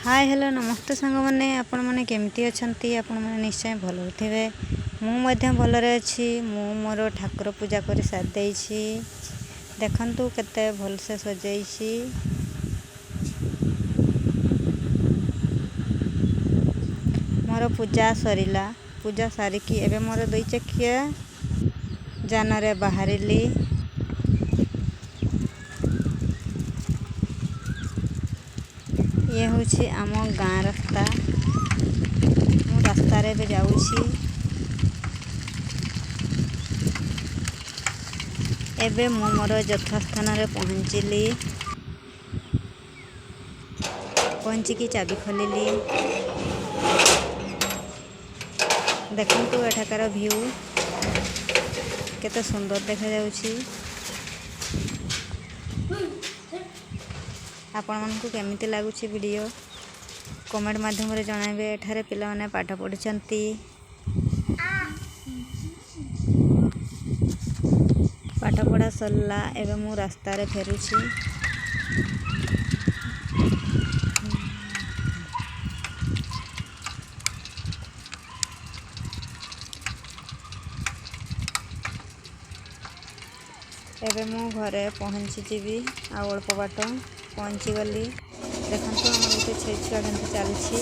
Hi hello नमस्ते सांग मैंने आपण मैंने केमती अछंती आपण मैंने निश्चय भल थे मु भलरे अच्छी मु मोर ठाकुर पूजा कर सारी देखंतु केते भल से सजाइछि मोर पूजा सरिला पूजा सारिकी एबे मोर 2 चकिया जानरे बाहरिली ये हूँ आम गाँ रास्ता मु रास्ता रे भी जाऊँगी एबे मु मोर यथास्थान रे पहुँचिकी चाबी खोलिली देखंतु एठाकार व्यू केते सुंदर देखा जाउछि आपण मानकु केमिति लागुछि वीडियो कमेंट माध्यम रे जणाइबे। एठारे पिला माने पाठ पढुचंती पाठ पढ़ा सरला एवं मु रास्ता रे फेरुछि एबे मु घरे पहुँची जीवी आ अल्प बाट पहुँची गली देखंतु हमर गोटे छुआ केमती चलछि।